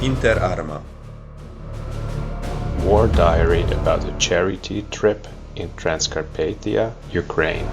Inter Arma. War diary about a charity trip in Transcarpathia, Ukraine.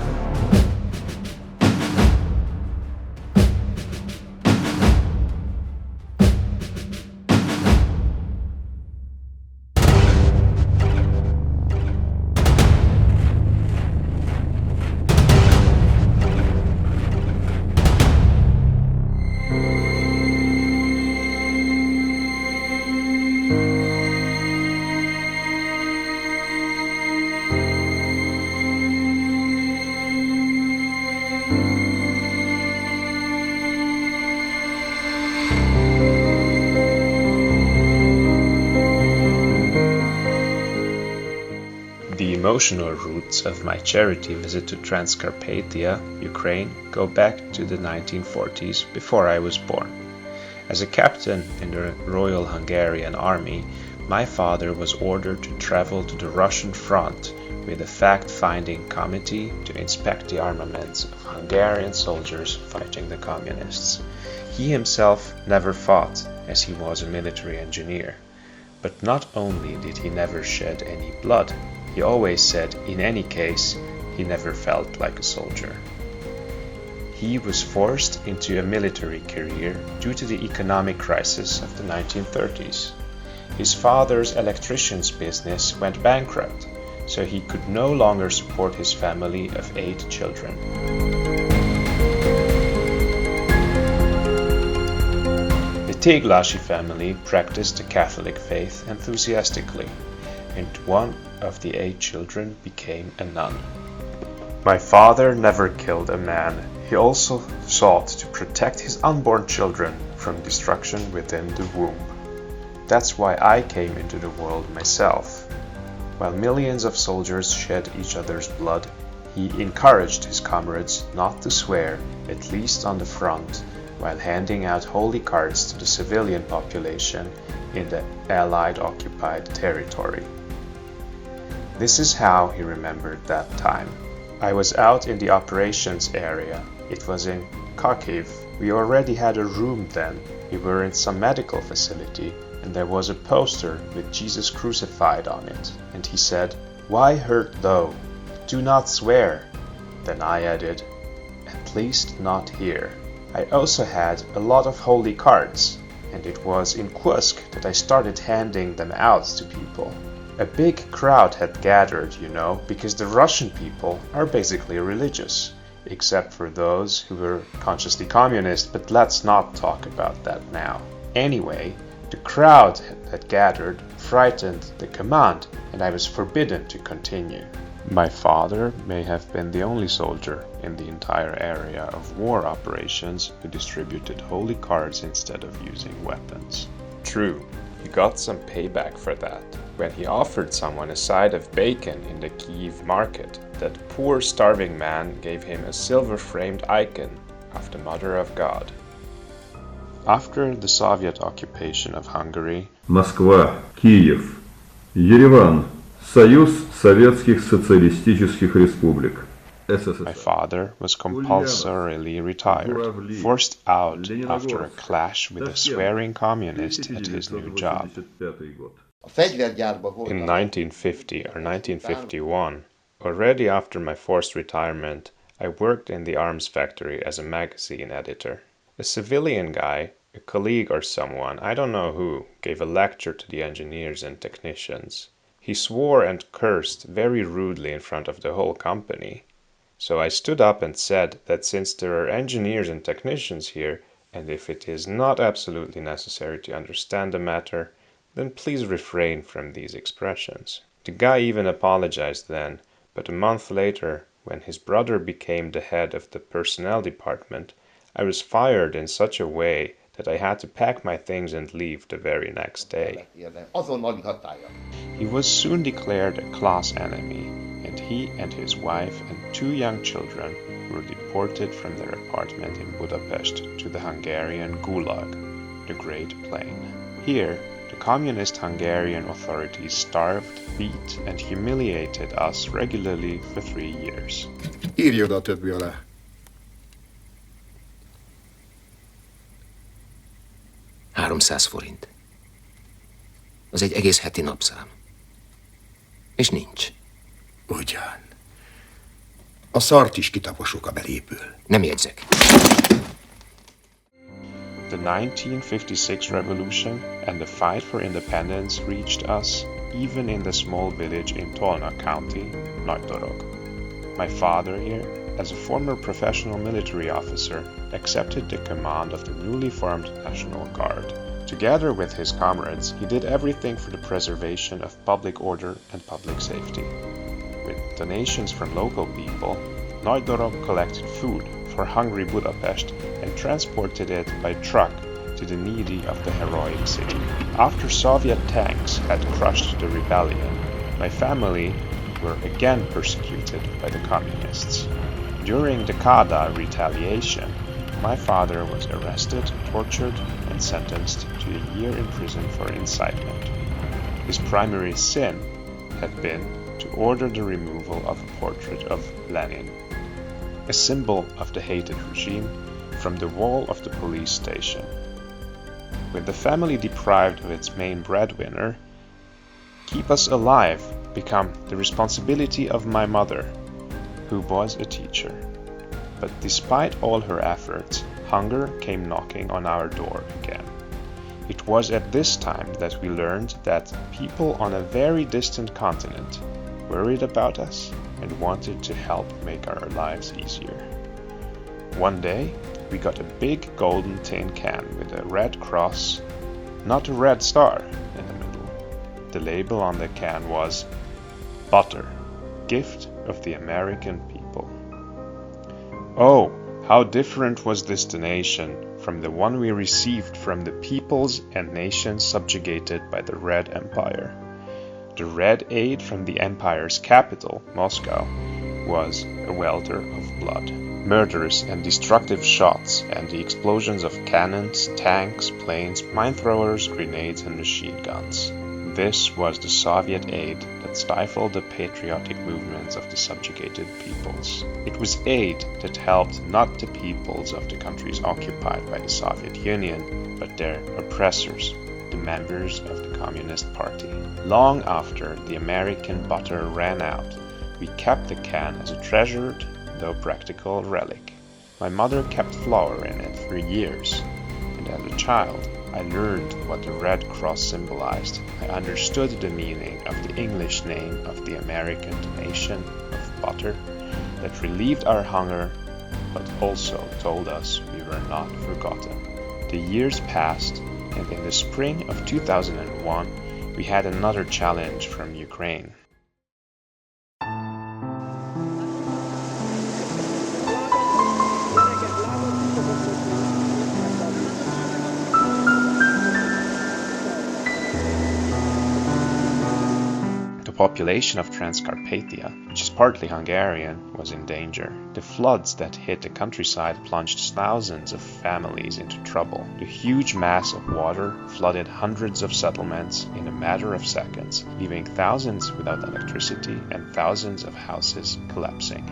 The emotional roots of my charity visit to Transcarpathia, Ukraine, go back to the 1940s, before I was born. As a captain in the Royal Hungarian Army, my father was ordered to travel to the Russian front with a fact-finding committee to inspect the armaments of Hungarian soldiers fighting the communists. He himself never fought, as he was a military engineer. But not only did he never shed any blood, he always said, in any case, he never felt like a soldier. He was forced into a military career due to the economic crisis of the 1930s. His father's electrician's business went bankrupt, so he could no longer support his family of 8 children. The Teglasy family practiced the Catholic faith enthusiastically, and one of the 8 children became a nun. My father never killed a man. He also sought to protect his unborn children from destruction within the womb. That's why I came into the world myself. While millions of soldiers shed each other's blood, he encouraged his comrades not to swear, at least on the front, while handing out holy cards to the civilian population in the Allied-occupied territory. This is how he remembered that time. I was out in the operations area. It was in Kharkiv. We already had a room then. We were in some medical facility, and there was a poster with Jesus crucified on it. And he said, "Why hurt thou? Do not swear." Then I added, "At least not here." I also had a lot of holy cards, and it was in Kursk that I started handing them out to people. A big crowd had gathered, because the Russian people are basically religious, except for those who were consciously communist, but let's not talk about that now. Anyway, the crowd that gathered frightened the command, and I was forbidden to continue. My father may have been the only soldier in the entire area of war operations who distributed holy cards instead of using weapons. True, he got some payback for that. When he offered someone a side of bacon in the Kyiv market, that poor starving man gave him a silver-framed icon of the Mother of God. After the Soviet occupation of Hungary, Москва, Киев, Ереван, Союз Советских Социалистических Республик. my father was compulsorily retired, forced out after a clash with a swearing communist at his new job. In 1950 or 1951, already after my forced retirement, I worked in the arms factory as a magazine editor. A civilian guy, a colleague or someone, I don't know who, gave a lecture to the engineers and technicians. He swore and cursed very rudely in front of the whole company. So I stood up and said that since there are engineers and technicians here, and if it is not absolutely necessary to understand the matter, then please refrain from these expressions. The guy even apologized then, but a month later, when his brother became the head of the personnel department, I was fired in such a way that I had to pack my things and leave the very next day. He was soon declared a class enemy, and he and his wife and 2 young children were deported from their apartment in Budapest to the Hungarian Gulag, the Great Plain. Here, the communist Hungarian authorities starved, beat, and humiliated us regularly for 3 years. Írj oda a többi alá. 300 forint. Az egy egész heti napszám. És nincs. Ugyan. A szart is kitaposuk a belépül. Nem jegyzek. The 1956 revolution and the fight for independence reached us even in the small village in Tolna County, Nagydorog. My father here, as a former professional military officer, accepted the command of the newly formed National Guard. Together with his comrades, he did everything for the preservation of public order and public safety. With donations from local people, Nagydorog collected food for Hungary Budapest and transported it by truck to the needy of the heroic city. After Soviet tanks had crushed the rebellion, my family were again persecuted by the communists. During the Kada retaliation, my father was arrested, tortured, and sentenced to a year in prison for incitement. His primary sin had been to order the removal of a portrait of Lenin, a symbol of the hated regime, from the wall of the police station. With the family deprived of its main breadwinner, keep us alive became the responsibility of my mother, who was a teacher. But despite all her efforts, hunger came knocking on our door again. It was at this time that we learned that people on a very distant continent worried about us and wanted to help make our lives easier. One day, we got a big golden tin can with a red cross, not a red star, in the middle. The label on the can was "Butter, gift of the American people." Oh, how different was this donation from the one we received from the peoples and nations subjugated by the Red Empire. The red aid from the empire's capital, Moscow, was a welter of blood. Murderous and destructive shots and the explosions of cannons, tanks, planes, mine throwers, grenades and machine guns. This was the Soviet aid that stifled the patriotic movements of the subjugated peoples. It was aid that helped not the peoples of the countries occupied by the Soviet Union, but their oppressors, the members of the Communist Party. Long after the American butter ran out, we kept the can as a treasured, though practical, relic. My mother kept flour in it for years, and as a child, I learned what the Red Cross symbolized. I understood the meaning of the English name of the American donation of butter that relieved our hunger, but also told us we were not forgotten. The years passed, and in the spring of 2001, we had another challenge from Ukraine. The population of Transcarpathia, which is partly Hungarian, was in danger. The floods that hit the countryside plunged thousands of families into trouble. The huge mass of water flooded hundreds of settlements in a matter of seconds, leaving thousands without electricity and thousands of houses collapsing.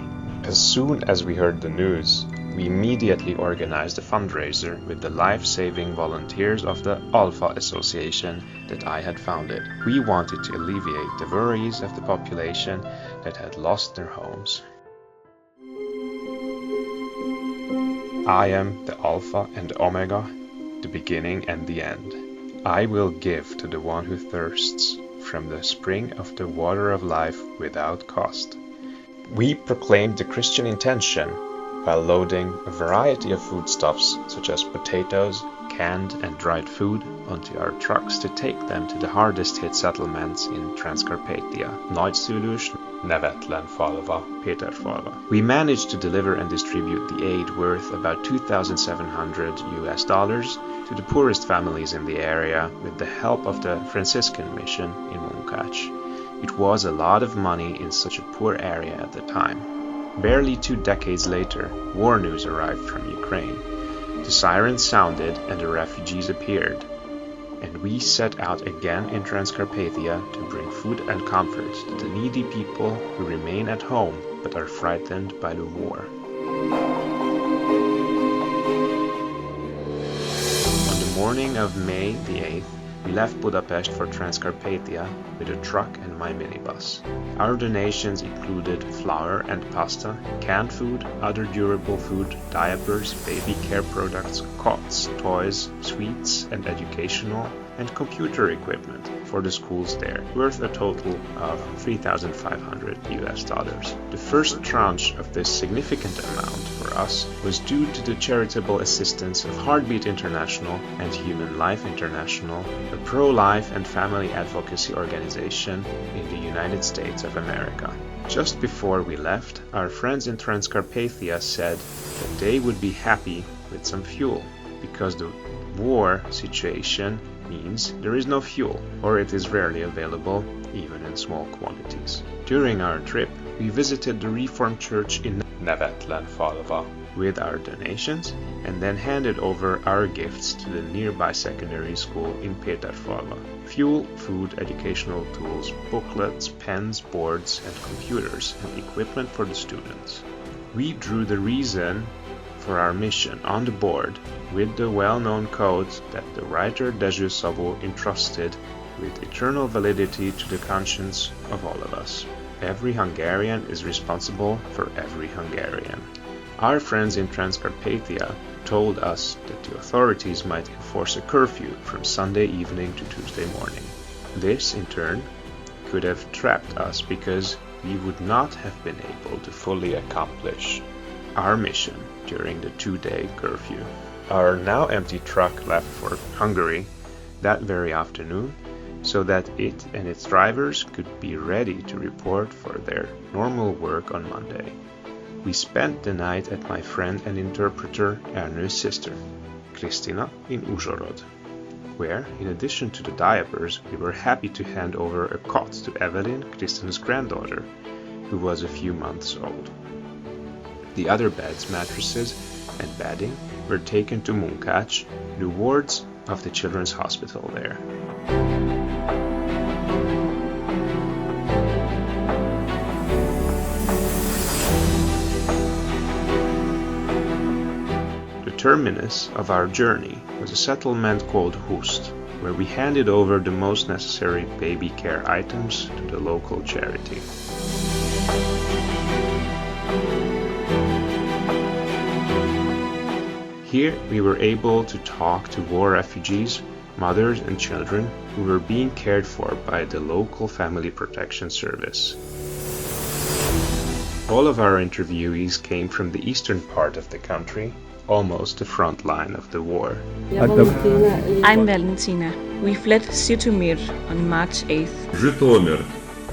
As soon as we heard the news, we immediately organized a fundraiser with the life-saving volunteers of the Alpha Association that I had founded. We wanted to alleviate the worries of the population that had lost their homes. I am the Alpha and Omega, the beginning and the end. I will give to the one who thirsts from the spring of the water of life without cost. We proclaimed the Christian intention while loading a variety of foodstuffs such as potatoes, canned and dried food onto our trucks to take them to the hardest hit settlements in Transcarpathia, Nagyszülős, Nevetlenfalva, Péterfalva. We managed to deliver and distribute the aid worth about $2,700 to the poorest families in the area with the help of the Franciscan mission in Munkács. It was a lot of money in such a poor area at the time. Barely 2 decades later, war news arrived from Ukraine. The sirens sounded and the refugees appeared, and we set out again in Transcarpathia to bring food and comfort to the needy people who remain at home but are frightened by the war. On the morning of May the 8th, we left Budapest for Transcarpathia with a truck and my minibus. Our donations included flour and pasta, canned food, other durable food, diapers, baby care products, cots, toys, sweets, and educational and computer equipment for the schools there, worth a total of $3,500. The first tranche of this significant amount for us was due to the charitable assistance of Heartbeat International and Human Life International, a pro-life and family advocacy organization in the United States of America. Just before we left, our friends in Transcarpathia said that they would be happy with some fuel, because the war situation means there is no fuel, or it is rarely available, even in small quantities. During our trip, we visited the Reformed Church in Nevetlenfalva with our donations, and then handed over our gifts to the nearby secondary school in Péterfalva. Fuel, food, educational tools, booklets, pens, boards, and computers, and equipment for the students. We drew the reason for our mission on the board with the well-known codes that the writer Dezső Szabó entrusted with eternal validity to the conscience of all of us. Every Hungarian is responsible for every Hungarian. Our friends in Transcarpathia told us that the authorities might enforce a curfew from Sunday evening to Tuesday morning. This, in turn, could have trapped us because we would not have been able to fully accomplish our mission during the 2-day curfew. Our now empty truck left for Hungary that very afternoon, so that it and its drivers could be ready to report for their normal work on Monday. We spent the night at my friend and interpreter Ernő's sister, Kristina, in Uzhhorod, where, in addition to the diapers, we were happy to hand over a cot to Evelyn, Kristina's granddaughter, who was a few months old. The other beds, mattresses, and bedding were taken to Munkács, the wards of the children's hospital there. The terminus of our journey was a settlement called Hust, where we handed over the most necessary baby care items to the local charity. Here we were able to talk to war refugees, mothers and children who were being cared for by the local Family Protection Service. All of our interviewees came from the eastern part of the country, almost the front line of the war. I'm Valentina. We fled Sitomir on March 8th. Житомир,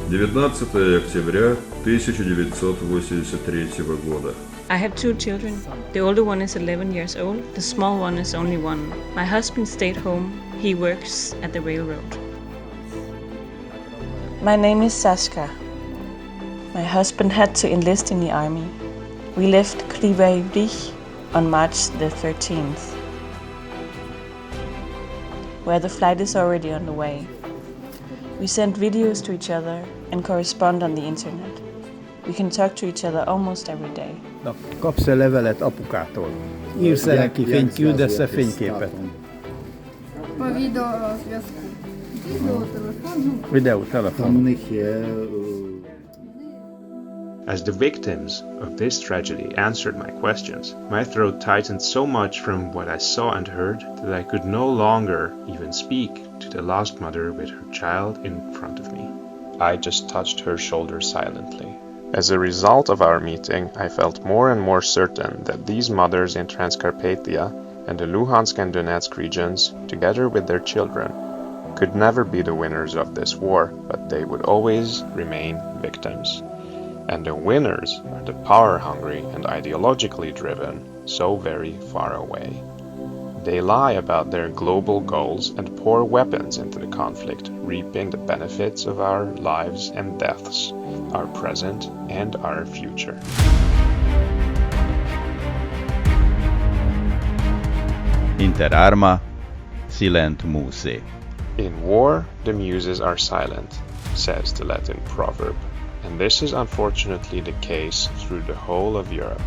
19 октября 1983 года. I have 2 children. The older one is 11 years old. The small one is only 1. My husband stayed home. He works at the railroad. My name is Saska. My husband had to enlist in the army. We left Krivaivich on March the 13th, where the flight is already on the way. We send videos to each other and correspond on the internet. We can talk to each other almost every day. Kapsz a levelet apukától. Írsz neki, küldesz a fényképet. A videózwiązku. Videótelefon. As the victims of this tragedy answered my questions, my throat tightened so much from what I saw and heard that I could no longer even speak to the lost mother with her child in front of me. I just touched her shoulder silently. As a result of our meeting, I felt more and more certain that these mothers in Transcarpathia and the Luhansk and Donetsk regions, together with their children, could never be the winners of this war, but they would always remain victims. And the winners are the power-hungry and ideologically driven, so very far away. They lie about their global goals and pour weapons into the conflict, reaping the benefits of our lives and deaths, our present and our future. Inter arma, silent muse. In war, the muses are silent, says the Latin proverb, and this is unfortunately the case through the whole of Europe.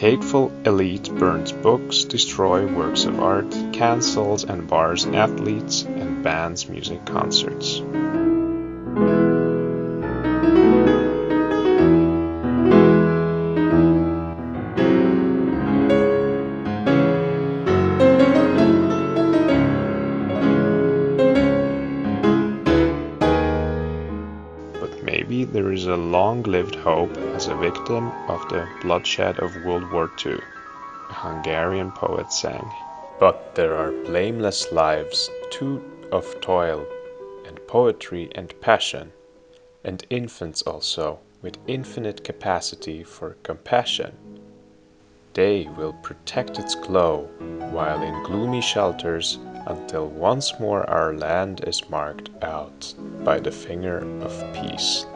hateful elite burns books, destroys works of art, cancels and bars athletes, and bans music concerts. Maybe there is a long-lived hope as a victim of the bloodshed of World War II, a Hungarian poet sang. But there are blameless lives too of toil and poetry and passion, and infants also with infinite capacity for compassion. Day will protect its glow while in gloomy shelters until once more our land is marked out by the finger of peace.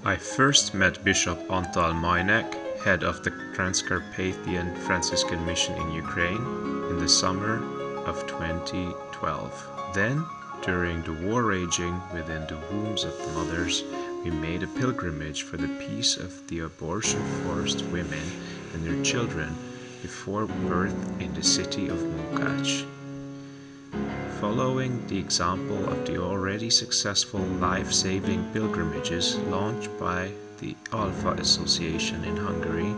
I first met Bishop Antal Majnek, head of the Transcarpathian Franciscan Mission in Ukraine, in the summer of 2012. Then, during the war raging within the wombs of the mothers, we made a pilgrimage for the peace of the abortion-forced women and their children before birth in the city of Munkács. Following the example of the already successful life-saving pilgrimages launched by the Alpha Association in Hungary,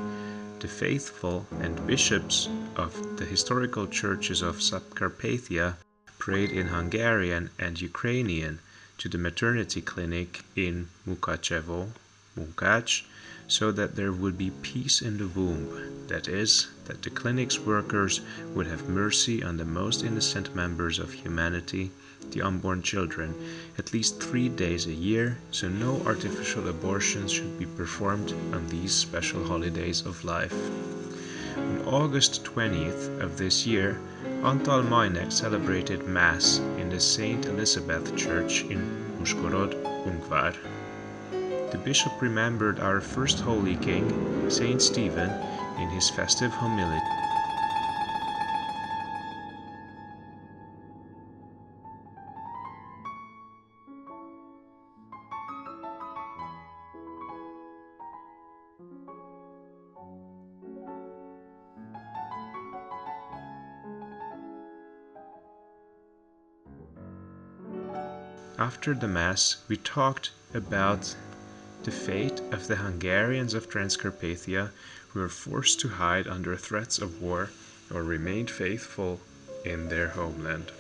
the faithful and bishops of the historical churches of Transcarpathia prayed in Hungarian and Ukrainian to the maternity clinic in Munkács, so that there would be peace in the womb, that is, that the clinic's workers would have mercy on the most innocent members of humanity, the unborn children, at least 3 days a year, so no artificial abortions should be performed on these special holidays of life. On August 20th of this year, Antal Majnek celebrated Mass in the St. Elizabeth Church in Uzhgorod, Ungvar. The bishop remembered our first Holy King, Saint Stephen, in his festive homily. After the Mass, we talked about the fate of the Hungarians of Transcarpathia who were forced to hide under threats of war or remained faithful in their homeland.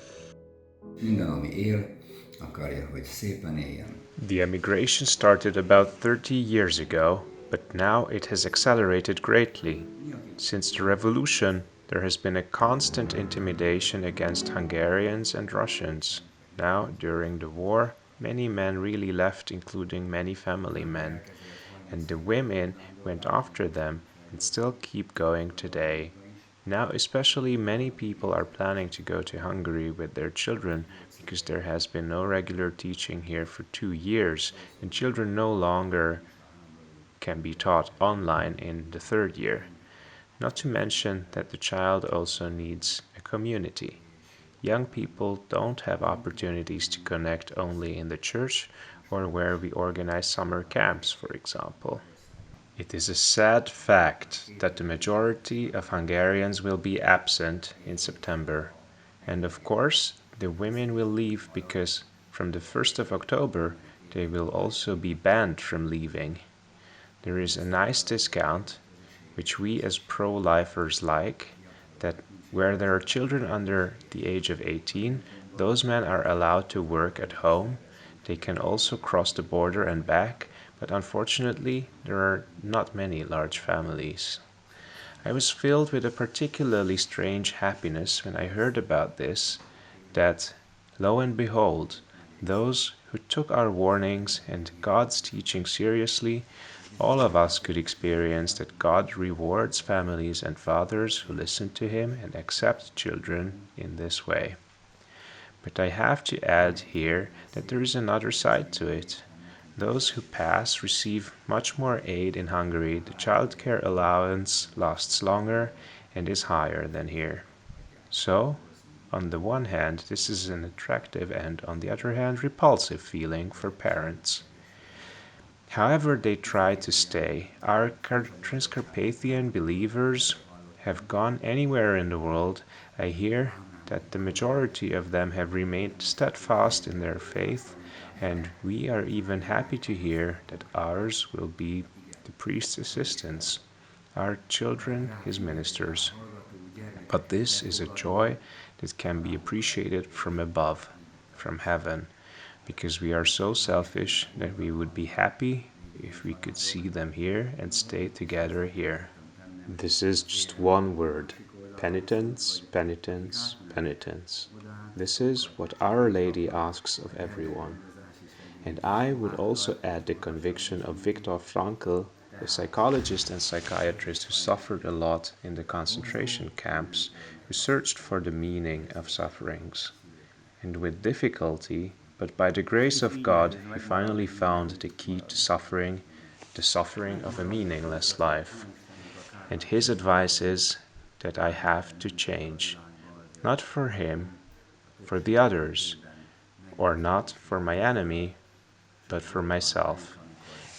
The emigration started about 30 years ago, but now it has accelerated greatly. Since the revolution, there has been a constant intimidation against Hungarians and Russians. Now, during the war, many men really left, including many family men, and the women went after them and still keep going today. Now, especially many people are planning to go to Hungary with their children because there has been no regular teaching here for 2 years, and children no longer can be taught online in the 3rd year. Not to mention that the child also needs a community. Young people don't have opportunities to connect only in the church or where we organize summer camps, for example. It is a sad fact that the majority of Hungarians will be absent in September. And of course, the women will leave because from the 1st of October, they will also be banned from leaving. There is a nice discount, which we as pro-lifers like, that where there are children under the age of 18, those men are allowed to work at home. They can also cross the border and back, but unfortunately, there are not many large families. I was filled with a particularly strange happiness when I heard about this, that, lo and behold, those who took our warnings and God's teaching seriously all of us could experience that God rewards families and fathers who listen to Him and accept children in this way. But I have to add here that there is another side to it. Those who pass receive much more aid in Hungary. The child care allowance lasts longer and is higher than here. So, on the one hand, this is an attractive and, on the other hand, repulsive feeling for parents. However they try to stay, our Transcarpathian believers have gone anywhere in the world. I hear that the majority of them have remained steadfast in their faith, and we are even happy to hear that ours will be the priest's assistants, our children his ministers. But this is a joy that can be appreciated from above, from heaven, because we are so selfish that we would be happy if we could see them here and stay together here. This is just one word: penitence, penitence, penitence. This is what Our Lady asks of everyone. And I would also add the conviction of Viktor Frankl, the psychologist and psychiatrist who suffered a lot in the concentration camps, who searched for the meaning of sufferings. And with difficulty, but by the grace of God, he finally found the key to suffering, the suffering of a meaningless life. And his advice is that I have to change, not for him, for the others, or not for my enemy, but for myself.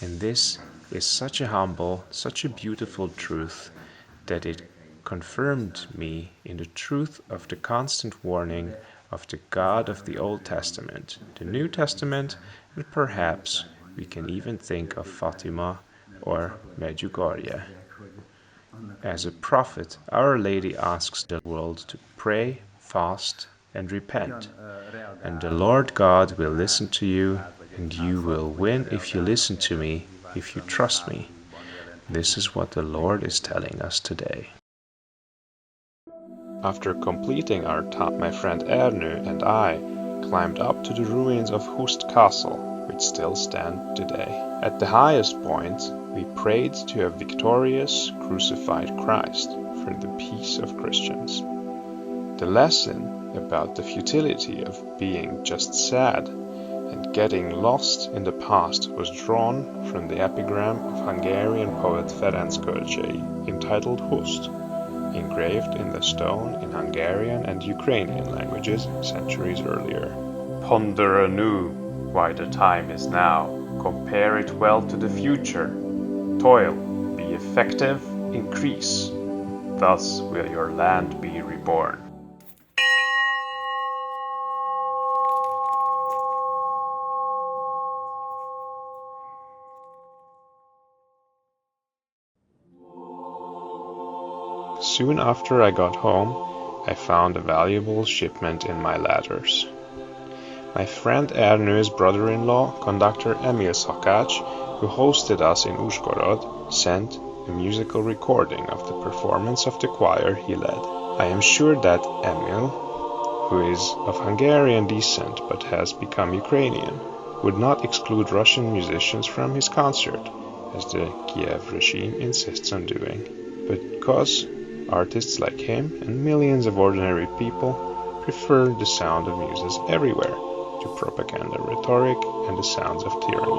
And this is such a humble, such a beautiful truth that it confirmed me in the truth of the constant warning of the God of the Old Testament, the New Testament, and perhaps we can even think of Fatima or Medjugorje. As a prophet, Our Lady asks the world to pray, fast, and repent. And the Lord God will listen to you, and you will win if you listen to me, if you trust me. This is what the Lord is telling us today. After completing our task, my friend Ernu and I climbed up to the ruins of Hust Castle, which still stand today. At the highest point, we prayed to a victorious, crucified Christ for the peace of Christians. The lesson about the futility of being just sad and getting lost in the past was drawn from the epigram of Hungarian poet Ferenc Kölcsey, entitled Hust, engraved in the stone in Hungarian and Ukrainian languages centuries earlier. Ponder anew why the time is now. Compare it well to the future. Toil, be effective, increase. Thus will your land be reborn. Soon after I got home, I found a valuable shipment in my ladders. My friend Ernő's brother-in-law, conductor Emil Szakács, who hosted us in Uzhgorod, sent a musical recording of the performance of the choir he led. I am sure that Emil, who is of Hungarian descent but has become Ukrainian, would not exclude Russian musicians from his concert, as the Kiev regime insists on doing. But because artists like him and millions of ordinary people prefer the sound of muses everywhere to propaganda rhetoric and the sounds of tyranny.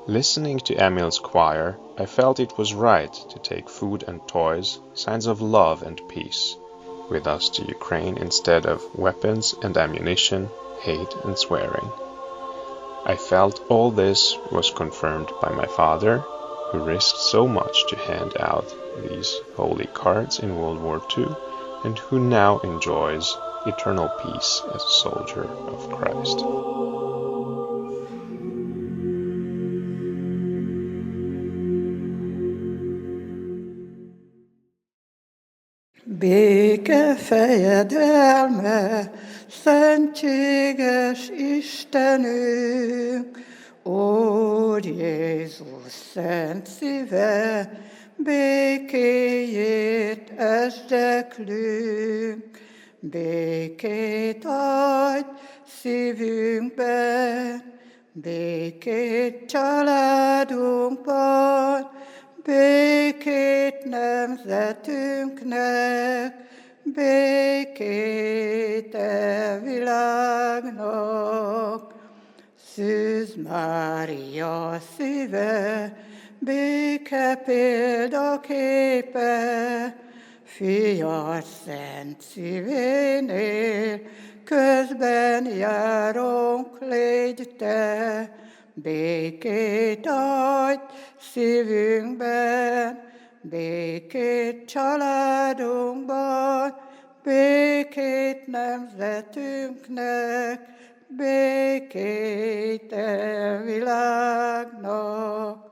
Listening to Emil's choir, I felt it was right to take food and toys, signs of love and peace, with us to Ukraine instead of weapons and ammunition, hate and swearing. I felt all this was confirmed by my father, who risked so much to hand out these holy cards in World War II, and who now enjoys eternal peace as a soldier of Christ. Béke fejedelme, szentséges Istenünk, Úr Jézus szent szíve, békéjét esdeklünk, békét adj szívünkben, békét családunkban, békét nemzetünknek, békét e világnak. Szűz Mária szíve, béke példaképe, Fiat szent szívénél, közben járunk, légy te, békét adj szívünkben, békét családunkban, békét nemzetünknek, békét e világnak.